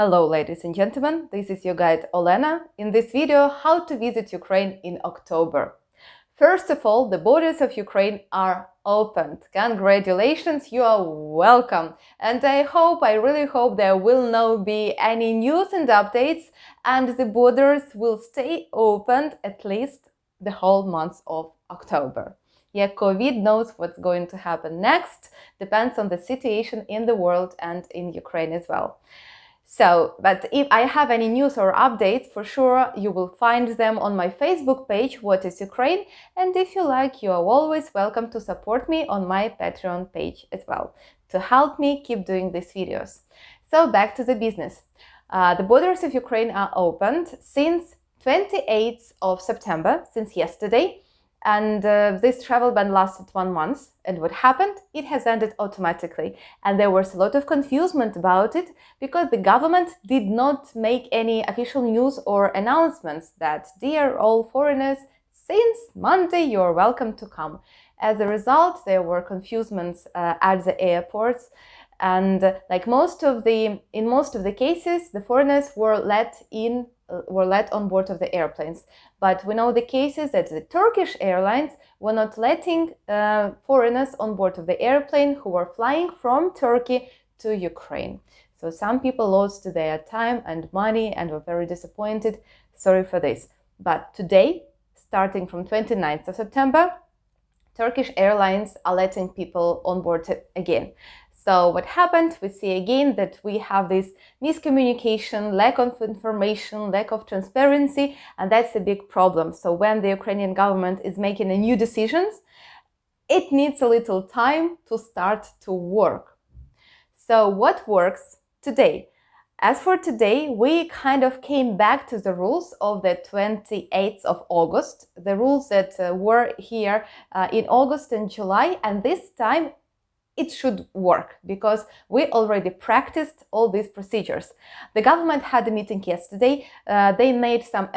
Hello ladies and gentlemen, this is your guide Olena. In this video, how to visit Ukraine in October. First of all, the borders of Ukraine are opened. Congratulations, you are welcome. And I really hope there will not be any news and updates and the borders will stay opened at least the whole month of October. Yeah, COVID knows what's going to happen next, depends on the situation in the world and in Ukraine as well. But if I have any news or updates, for sure you will find them on my Facebook page, What is Ukraine? And if you like, you are always welcome to support me on my Patreon page as well, to help me keep doing these videos. So back to the business. The borders of Ukraine are opened since 28th of September, since yesterday. And this travel ban lasted 1 month. And what happened? It has ended automatically. And there was a lot of confusion about it because the government did not make any official news or announcements that, dear all foreigners, since Monday you're welcome to come. As a result, there were confusions at the airports. And in most of the cases, the foreigners were let on board of the airplanes. But we know the cases that the Turkish airlines were not letting foreigners on board of the airplane who were flying from Turkey to Ukraine. So some people lost their time and money and were very disappointed. Sorry for this. But today, starting from 29th of September, Turkish airlines are letting people on board again. So what happened? We see again that we have this miscommunication, lack of information, lack of transparency, and that's a big problem. So when the Ukrainian government is making a new decisions, it needs a little time to start to work. So what works today? As for today, we kind of came back to the rules of the 28th of August, the rules that were here in August and July, and this time it should work because we already practiced all these procedures. The government had a meeting yesterday. They made some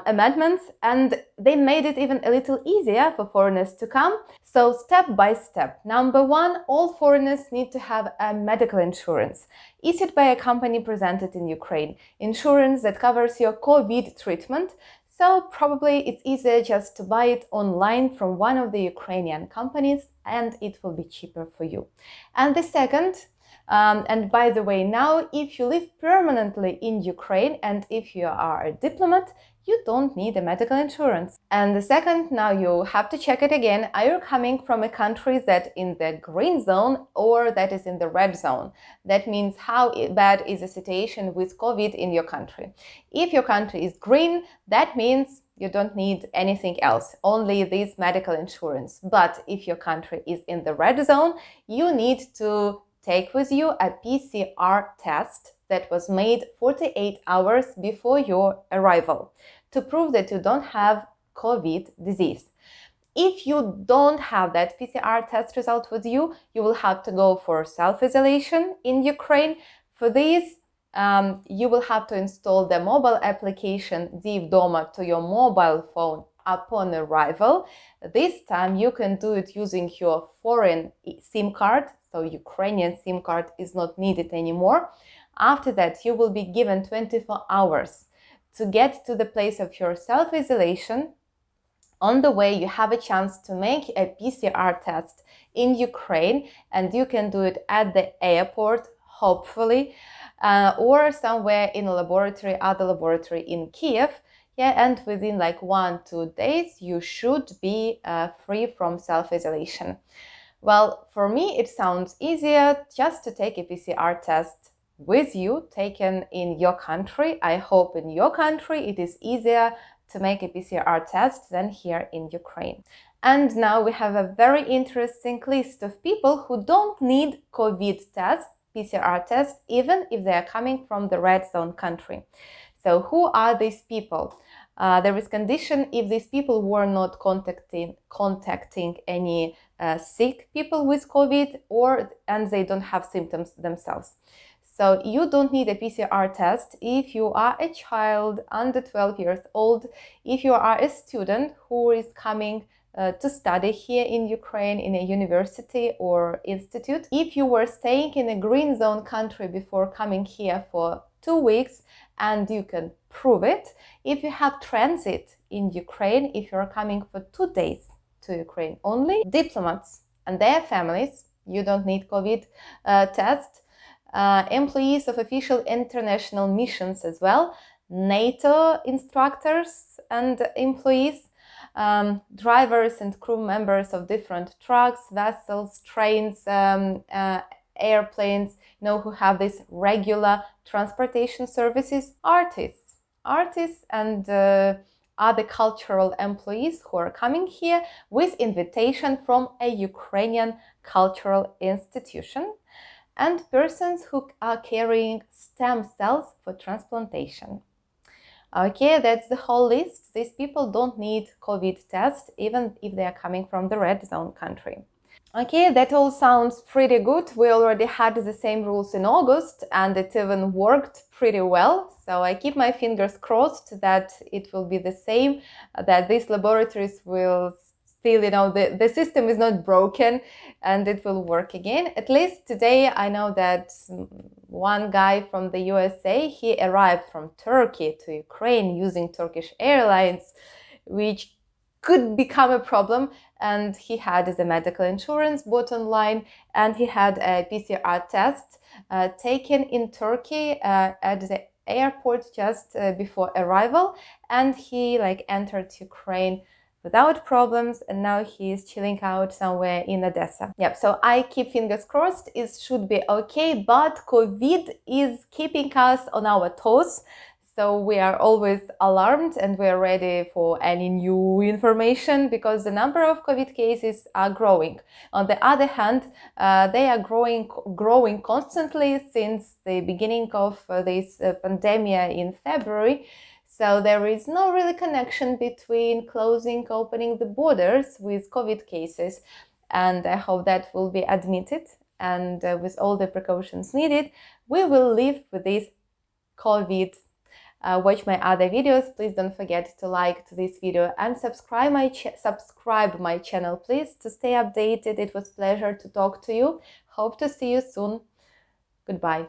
amendments and they made it even a little easier for foreigners to come. So step by step. Number one, all foreigners need to have a medical insurance issued by a company presented in Ukraine. Insurance that covers your COVID treatment. So probably it's easier just to buy it online from one of the Ukrainian companies and it will be cheaper for you. And the second, and by the way, now if you live permanently in Ukraine and if you are a diplomat, you don't need a medical insurance. And the second, now you have to check it again. Are you coming from a country that in the green zone or that is in the red zone? That means how bad is the situation with COVID in your country. If your country is green, that means you don't need anything else, only this medical insurance. But if your country is in the red zone, you need to take with you a PCR test that was made 48 hours before your arrival to prove that you don't have COVID disease. If you don't have that PCR test result with you, you will have to go for self-isolation in Ukraine. For this, you will have to install the mobile application Div Doma to your mobile phone upon arrival. This time you can do it using your foreign SIM card, so Ukrainian SIM card is not needed anymore. After that, you will be given 24 hours to get to the place of your self-isolation. On the way, you have a chance to make a PCR test in Ukraine, and you can do it at the airport, hopefully, or somewhere in a laboratory, other laboratory in Kyiv. Yeah, and within like 1-2 days, you should be free from self-isolation. Well, for me, it sounds easier just to take a PCR test with you, taken in your country. I hope in your country it is easier to make a PCR test than here in Ukraine. And now we have a very interesting list of people who don't need COVID test, PCR test, even if they are coming from the red zone country. So who are these people? There is condition if these people were not contacting any sick people with COVID and they don't have symptoms themselves. So you don't need a PCR test if you are a child under 12 years old, if you are a student who is coming to study here in Ukraine in a university or institute. If you were staying in a green zone country before coming here for 2 weeks, and you can prove it, if you have transit in Ukraine, if you're coming for 2 days to Ukraine only, diplomats and their families, you don't need COVID test, employees of official international missions as well, NATO instructors and employees, drivers and crew members of different trucks, vessels, trains, airplanes, who have these regular transportation services, artists and other cultural employees who are coming here with invitation from a Ukrainian cultural institution, and persons who are carrying stem cells for transplantation. Okay, that's the whole list. These people don't need COVID test, even if they are coming from the red zone country. Okay, that all sounds pretty good. We already had the same rules in August, and it even worked pretty well. So I keep my fingers crossed that it will be the same, that these laboratories will still, the system is not broken and it will work again. At least today I know that one guy from the USA, he arrived from Turkey to Ukraine using Turkish Airlines, which could become a problem, and he had the medical insurance bought online, and he had a PCR test taken in Turkey at the airport just before arrival, and he entered Ukraine without problems, and now he is chilling out somewhere in Odessa. Yep, so I keep fingers crossed, it should be okay, but COVID is keeping us on our toes. So we are always alarmed and we are ready for any new information, because the number of COVID cases are growing. On the other hand, they are growing constantly since the beginning of this pandemic in February. So there is no really connection between opening the borders with COVID cases. And I hope that will be admitted. And with all the precautions needed, we will live with this COVID. Watch my other videos. Please don't forget to like this video and subscribe my channel, please, to stay updated. It was a pleasure to talk to you. Hope to see you soon. Goodbye.